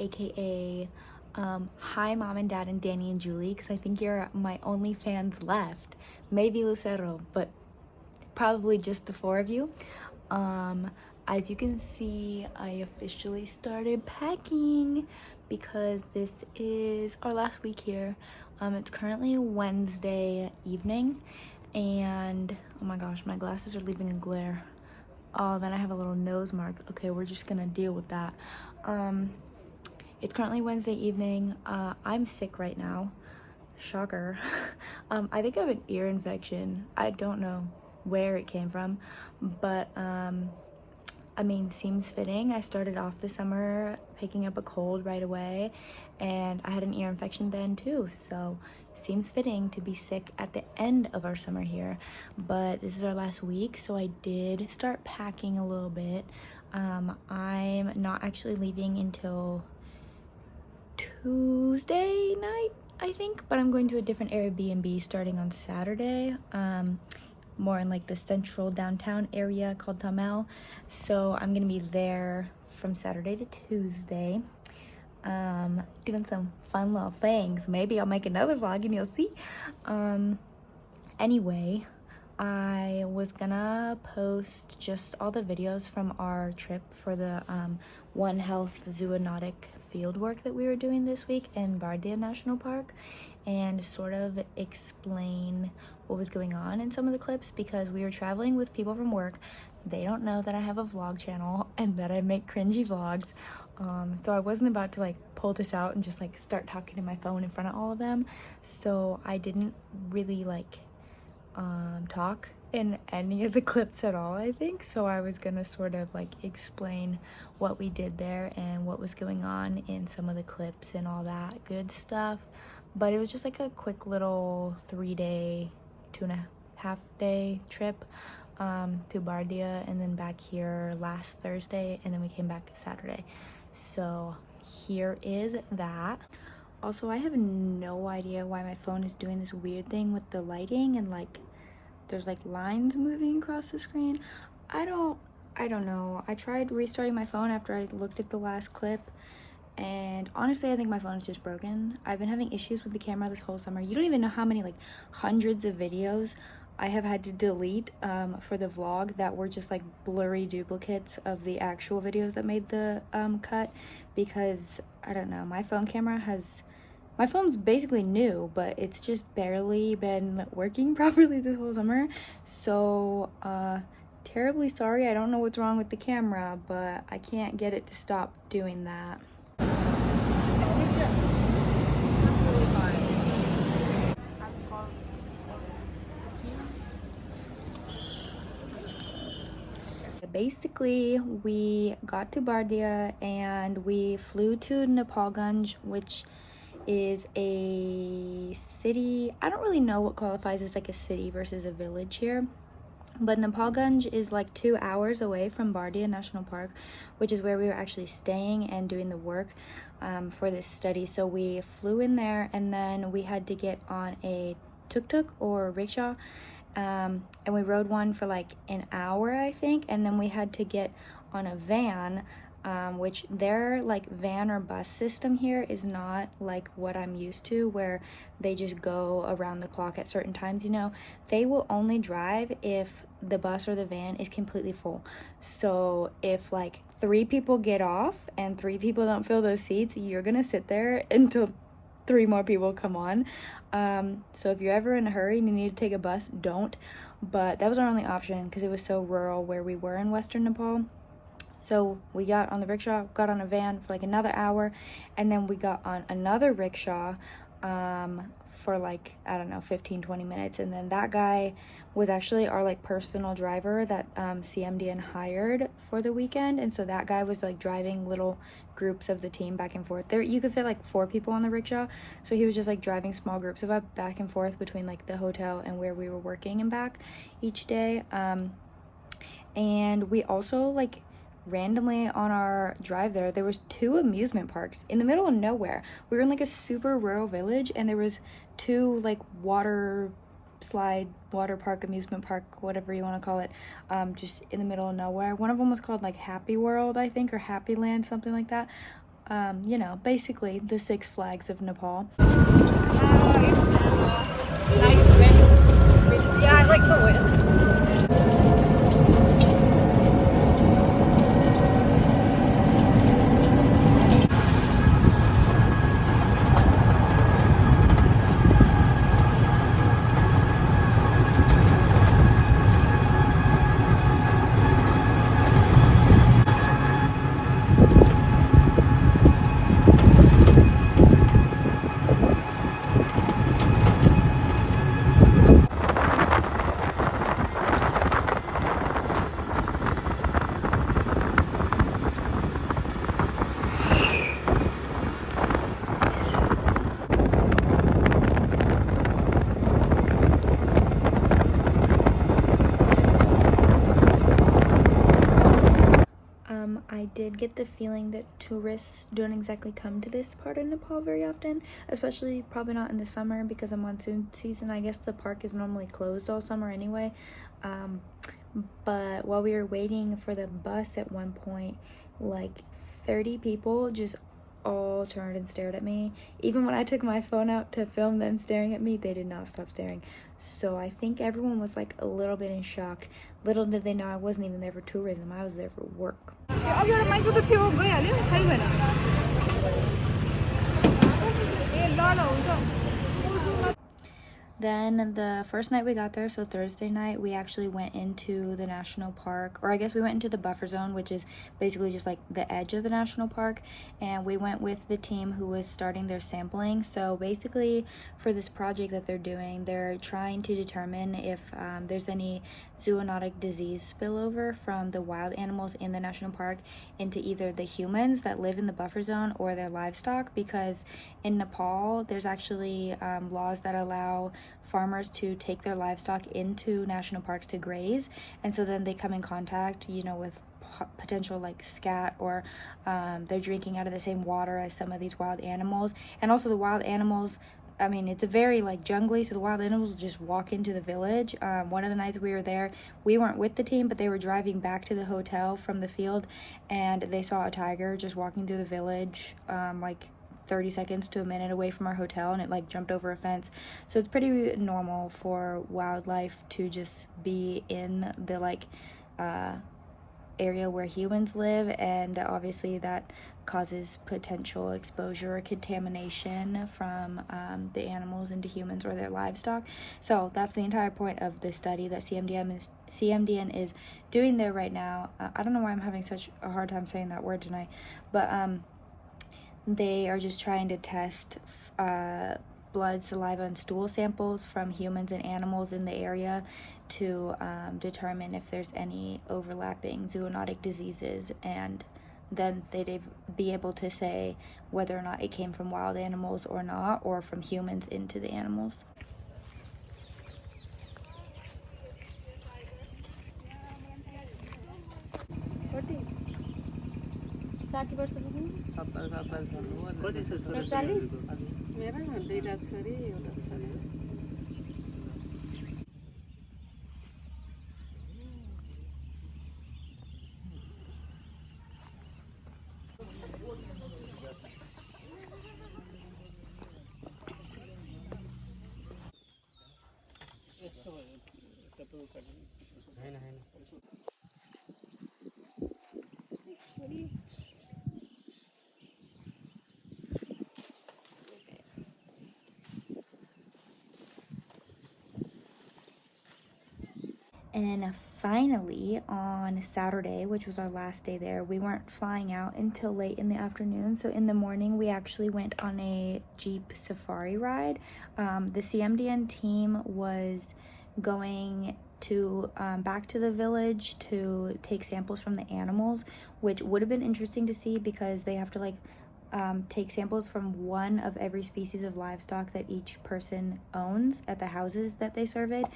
aka hi Mom and Dad and Danny and Julie, because I think you're my only fans left. Maybe Lucero, but probably just the four of you. As you can see, I officially started packing because this is our last week here. It's currently Wednesday evening, and oh my gosh, my glasses are leaving a glare. Oh, then I have a little nose mark. Okay, we're just gonna deal with that. It's currently Wednesday evening. I'm sick right now. Shocker. I think I have an ear infection. I don't know where it came from, but I mean, seems fitting. I started off the summer picking up a cold right away, and I had an ear infection then too, so seems fitting to be sick at the end of our summer here. But this is our last week, so I did start packing a little bit. I'm not actually leaving until Tuesday night, I think, but I'm going to a different Airbnb starting on Saturday, more in like the central downtown area called Tamel. So I'm gonna be there from Saturday to Tuesday, doing some fun little things. Maybe I'll make another vlog and you'll see. Anyway, I was gonna post just all the videos from our trip for the One Health zoonotic field work that we were doing this week in Bardia National Park, and sort of explain what was going on in some of the clips, because we were traveling with people from work. They don't know that I have a vlog channel and that I make cringy vlogs, so I wasn't about to like pull this out and just like start talking to my phone in front of all of them, so I didn't really like talk in any of the clips at all, I think. So I was gonna sort of like explain what we did there and what was going on in some of the clips and all that good stuff. But it was just like a quick little 3-day, 2.5-day trip to Bardia, and then back here last Thursday, and then we came back Saturday. So here is that. Also, I have no idea why my phone is doing this weird thing with the lighting, and like there's like lines moving across the screen. I don't know. I tried restarting my phone after I looked at the last clip, and honestly I think my phone is just broken. I've been having issues with the camera this whole summer. You don't even know how many like hundreds of videos I have had to delete for the vlog that were just like blurry duplicates of the actual videos that made the cut, because I don't know, my phone's basically new, but it's just barely been working properly this whole summer. So terribly sorry. I don't know what's wrong with the camera, but I can't get it to stop doing that. Basically, we got to Bardia and we flew to Nepalganj, which is a city. I don't really know what qualifies as like a city versus a village here, but Nepalganj is like 2 hours away from Bardia National Park, which is where we were actually staying and doing the work for this study. So we flew in there, and then we had to get on a tuk-tuk or rickshaw, and we rode one for like an hour, I think, and then we had to get on a van, which their like van or bus system here is not like what I'm used to, where they just go around the clock at certain times. You know, they will only drive if the bus or the van is completely full. So if like 3 people get off and 3 people don't fill those seats, you're gonna sit there until 3 more people come on. So if you're ever in a hurry and you need to take a bus, don't. But that was our only option because it was so rural where we were in Western Nepal. So we got on the rickshaw, got on a van for like another hour, and then we got on another rickshaw for like, I don't know, 15-20 minutes. And then that guy was actually our like personal driver that CMDN hired for the weekend. And so that guy was like driving little groups of the team back and forth. There you could fit like 4 people on the rickshaw, so he was just like driving small groups of us back and forth between like the hotel and where we were working and back each day. And we also like randomly on our drive there was 2 amusement parks in the middle of nowhere. We were in like a super rural village, and there was 2 like water park, amusement park, whatever you want to call it, just in the middle of nowhere. One of them was called like Happy World, I think, or Happy Land, something like that. you know, basically the Six Flags of Nepal. It's nice wind. Yeah, I like the wind. I did get the feeling that tourists don't exactly come to this part of Nepal very often, especially probably not in the summer because of monsoon season. I guess the park is normally closed all summer anyway. But while we were waiting for the bus at one point, like 30 people just all turned and stared at me. Even when I took my phone out to film them staring at me, they did not stop staring. So I think everyone was like a little bit in shock. Little did they know I wasn't even there for tourism, I was there for work. Then the first night we got there, so Thursday night, we actually went into the national park, or I guess we went into the buffer zone, which is basically just like the edge of the national park, and we went with the team who was starting their sampling. So basically for this project that they're doing, they're trying to determine if there's any zoonotic disease spillover from the wild animals in the national park into either the humans that live in the buffer zone or their livestock, because in Nepal there's actually laws that allow farmers to take their livestock into national parks to graze, and so then they come in contact, you know, with potential like scat, or they're drinking out of the same water as some of these wild animals. And also the wild animals, I mean, it's a very like jungly, so the wild animals just walk into the village. One of the nights we were there, we weren't with the team, but they were driving back to the hotel from the field, and they saw a tiger just walking through the village, like 30 seconds to a minute away from our hotel, and it like jumped over a fence. So it's pretty normal for wildlife to just be in the like area where humans live, and obviously that causes potential exposure or contamination from the animals into humans or their livestock. So that's the entire point of the study that CMDN is doing there right now. I don't know why I'm having such a hard time saying that word tonight, but they are just trying to test blood, saliva, and stool samples from humans and animals in the area to determine if there's any overlapping zoonotic diseases, and then they'd be able to say whether or not it came from wild animals or not, or from humans into the animals. And finally, on Saturday, which was our last day there, we weren't flying out until late in the afternoon. So in the morning, we actually went on a Jeep safari ride. The CMDN team was going to back to the village to take samples from the animals, which would have been interesting to see because they have to like take samples from one of every species of livestock that each person owns at the houses that they surveyed.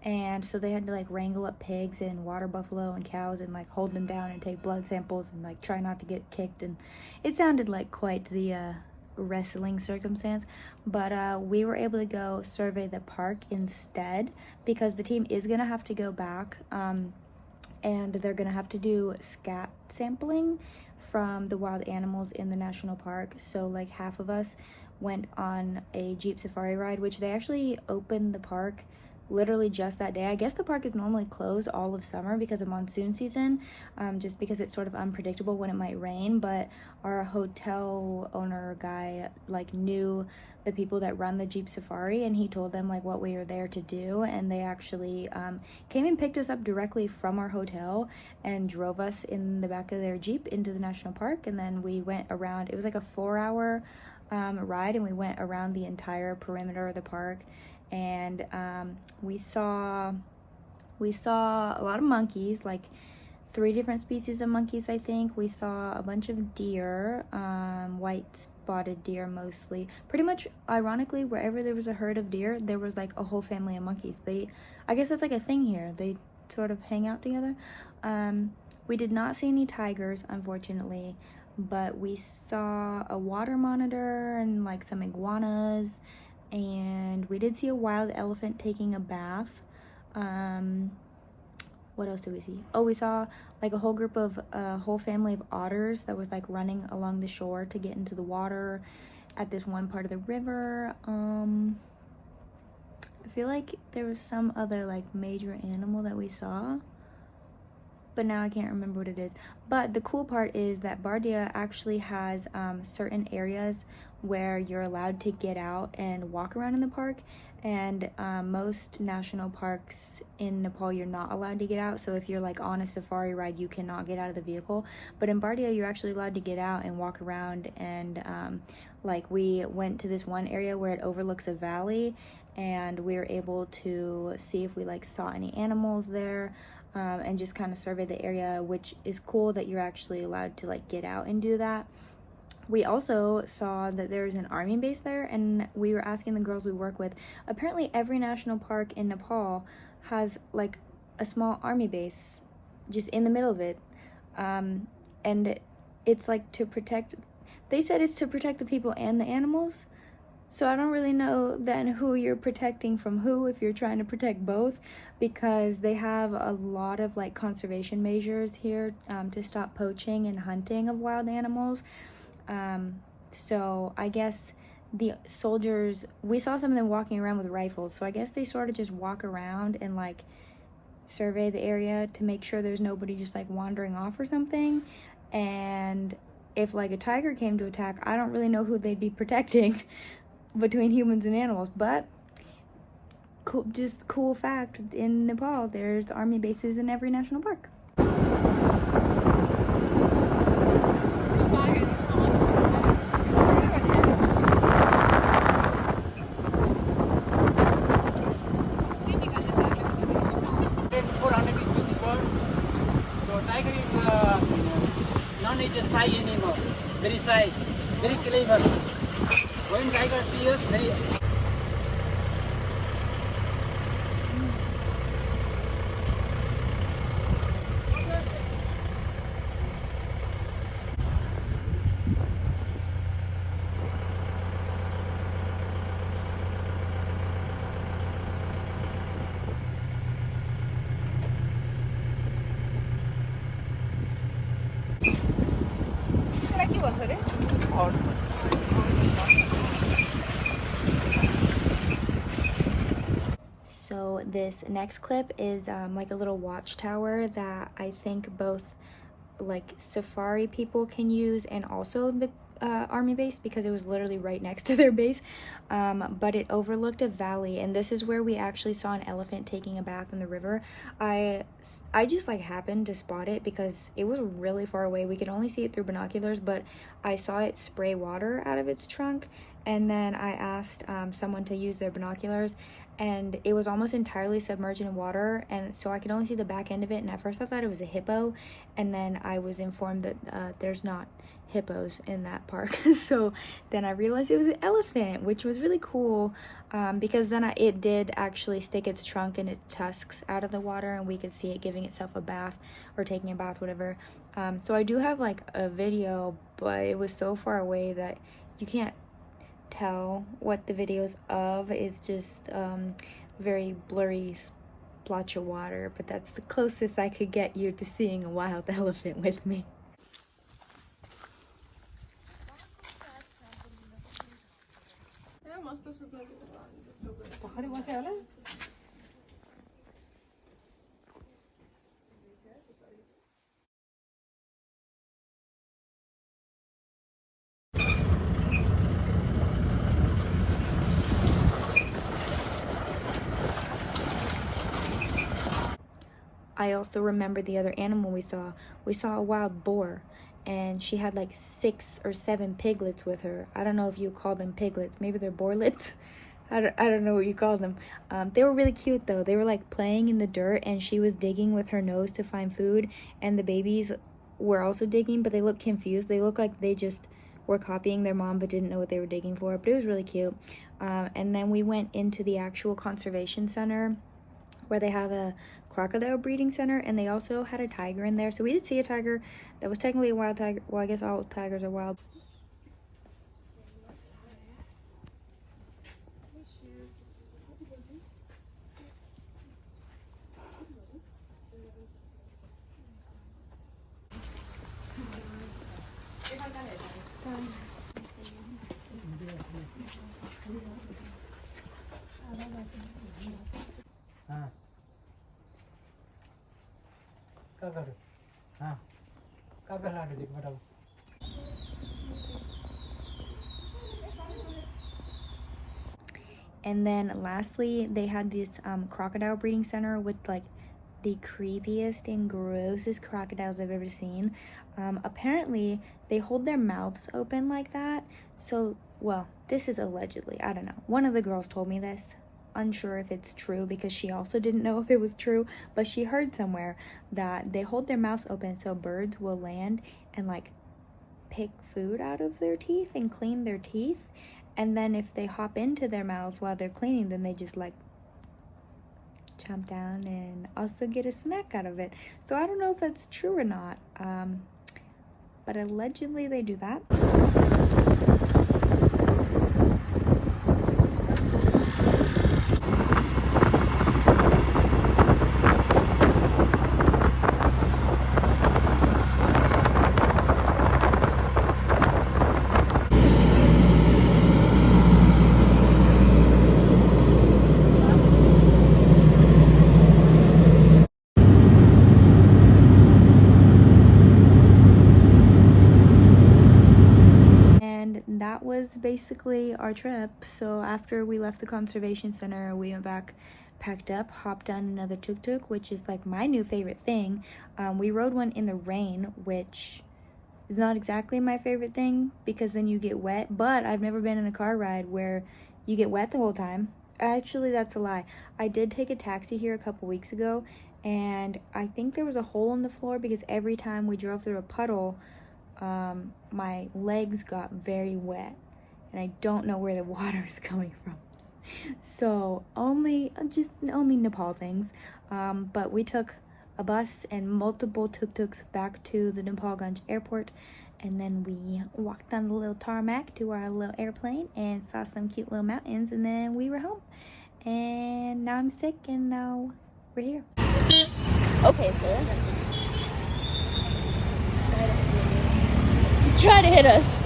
And so they had to like wrangle up pigs and water buffalo and cows and like hold them down and take blood samples and like try not to get kicked, and it sounded like quite the wrestling circumstance. But we were able to go survey the park instead because the team is gonna have to go back and they're gonna have to do scat sampling from the wild animals in the national park. So like half of us went on a Jeep safari ride, which they actually opened the park literally just that day. I guess the park is normally closed all of summer because of monsoon season, just because it's sort of unpredictable when it might rain. But our hotel owner guy like knew the people that run the Jeep safari, and he told them like what we were there to do, and they actually came and picked us up directly from our hotel and drove us in the back of their Jeep into the national park. And then we went around. It was like a 4-hour ride, and we went around the entire perimeter of the park. And we saw a lot of monkeys, like 3 different species of monkeys, I think. We saw a bunch of deer, white spotted deer mostly. Pretty much, ironically, wherever there was a herd of deer, there was like a whole family of monkeys. I guess that's like a thing here. They sort of hang out together. We did not see any tigers, unfortunately, but we saw a water monitor and like some iguanas, and we did see a wild elephant taking a bath. What else did we see? Oh, we saw like a whole family of otters that was like running along the shore to get into the water at this one part of the river. I feel like there was some other like major animal that we saw, but now I can't remember what it is. But the cool part is that Bardia actually has certain areas where you're allowed to get out and walk around in the park, and most national parks in Nepal you're not allowed to get out. So if you're like on a safari ride, you cannot get out of the vehicle, but in Bardia you're actually allowed to get out and walk around. And like we went to this one area where it overlooks a valley, and we were able to see if we like saw any animals there, and just kind of survey the area, which is cool that you're actually allowed to like get out and do that. We also saw that there's an army base there, and we were asking the girls we work with. Apparently every national park in Nepal has like a small army base just in the middle of it, and it's like to protect, they said it's to protect the people and the animals. So I don't really know then who you're protecting from who, if you're trying to protect both, because they have a lot of like conservation measures here to stop poaching and hunting of wild animals. So I guess the soldiers, we saw some of them walking around with rifles, so I guess they sort of just walk around and like survey the area to make sure there's nobody just like wandering off or something. And if like a tiger came to attack, I don't really know who they'd be protecting between humans and animals. But cool, just cool fact, in Nepal there's army bases in every national park. Tiger is non-agent shy animal, very shy, very clever. When tiger sees us, very So this next clip is like a little watchtower that I think both like safari people can use and also the army base, because it was literally right next to their base. But it overlooked a valley, and this is where we actually saw an elephant taking a bath in the river. I just like happened to spot it because it was really far away. We could only see it through binoculars, but I saw it spray water out of its trunk, and then I asked someone to use their binoculars, and it was almost entirely submerged in water, and so I could only see the back end of it. And at first I thought it was a hippo, and then I was informed that there's not hippos in that park. So then I realized it was an elephant, which was really cool, because then it did actually stick its trunk and its tusks out of the water, and we could see it giving itself a bath or taking a bath, whatever. So I do have like a video, but it was so far away that you can't tell what the video's of. It's just very blurry splotch of water, but that's the closest I could get you to seeing a wild elephant with me. I also remember the other animal we saw. We saw a wild boar, and she had like 6 or 7 piglets with her. I don't know if you call them piglets. Maybe they're boarlets. I don't know what you call them. They were really cute though. They were like playing in the dirt, and she was digging with her nose to find food, and the babies were also digging, but they looked confused. They looked like they just were copying their mom but didn't know what they were digging for, but it was really cute. And then we went into the actual conservation center where they have a crocodile breeding center, and they also had a tiger in there. So we did see a tiger that was technically a wild tiger. Well, I guess all tigers are wild. And then lastly, they had this crocodile breeding center with like the creepiest and grossest crocodiles I've ever seen. Apparently they hold their mouths open like that. So, well, this is allegedly, I don't know. One of the girls told me this. Unsure if it's true because she also didn't know if it was true, but she heard somewhere that they hold their mouths open so birds will land and like pick food out of their teeth and clean their teeth. And then if they hop into their mouths while they're cleaning, then they just like chomp down and also get a snack out of it. So I don't know if that's true or not, but allegedly they do that. That was basically our trip. So after we left the conservation center, we went back, packed up, hopped on another tuk-tuk, which is like my new favorite thing. We rode one in the rain, which is not exactly my favorite thing because then you get wet, but I've never been in a car ride where you get wet the whole time. Actually, that's a lie. I did take a taxi here a couple weeks ago, and I think there was a hole in the floor because every time we drove through a puddle, my legs got very wet, and I don't know where the water is coming from. So only Nepal things. But we took a bus and multiple tuk-tuks back to the Nepalganj airport, and then we walked on the little tarmac to our little airplane and saw some cute little mountains, and then we were home. And now I'm sick, and now we're here. Okay, sir. Try to hit us.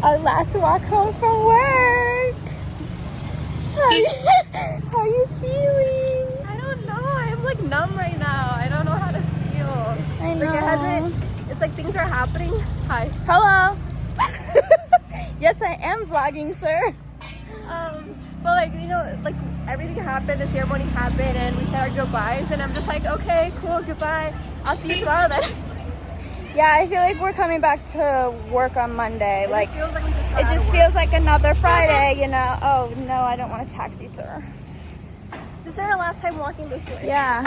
Our last walk home from work. How are you feeling? I don't know. I'm like numb right now. I don't know how to feel. I know. Like it's like things are happening. Hi. Hello. Yes, I am vlogging, sir. But like, you know, like everything happened, the ceremony happened, and we said our goodbyes, and I'm just like, okay, cool, goodbye. I'll see you tomorrow then. Yeah, I feel like we're coming back to work on Monday. It just feels like we just got it out of just work. feels like another Friday, you know. Oh no, I don't want a taxi, sir. This is our last time walking this way. Yeah.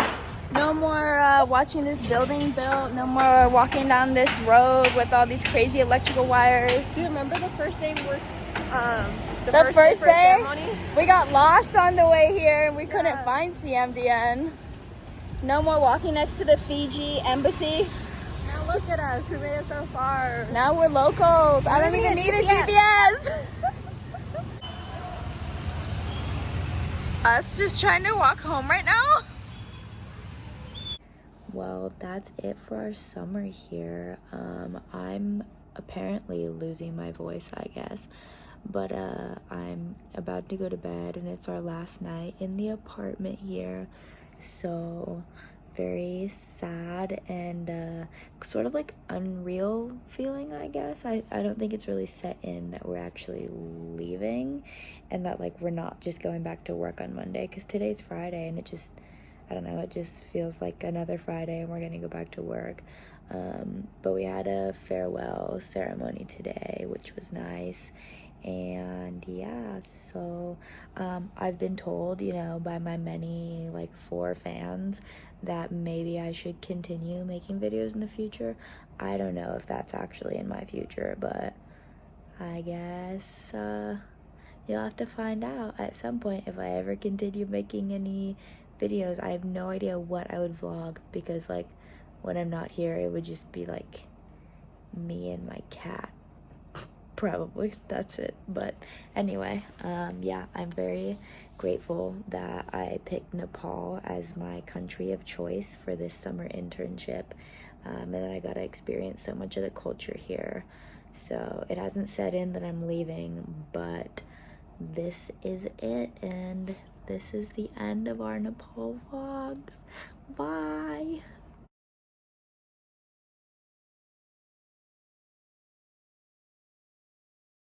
No more watching this building built. No more walking down this road with all these crazy electrical wires. Do you remember the first day we worked? The first day day, ceremony? we got lost on the way here and we couldn't find CMDN. No more walking next to the Fiji embassy. Now look at us, we made it so far. Now we're locals. I don't even need a GPS. us just trying to walk home right now. Well, that's it for our summer here. I'm apparently losing my voice, I guess, but I'm about to go to bed and it's our last night in the apartment here, so very sad and sort of like unreal feeling, I guess. I don't think it's really set in that we're actually leaving and that like we're not just going back to work on Monday, because today's Friday and it just, I don't know, it just feels like another Friday and we're gonna go back to work. But we had a farewell ceremony today, which was nice. And yeah, so I've been told, you know, by my many like 4 fans that maybe I should continue making videos in the future. I don't know if that's actually in my future, but I guess you'll have to find out at some point if I ever continue making any videos. I have no idea what I would vlog, because like when I'm not here it would just be like me and my cat. Probably that's it. But anyway, yeah, I'm very grateful that I picked Nepal as my country of choice for this summer internship, and that I got to experience so much of the culture here. So it hasn't set in that I'm leaving, but this is it, and this is the end of our Nepal vlogs. Bye.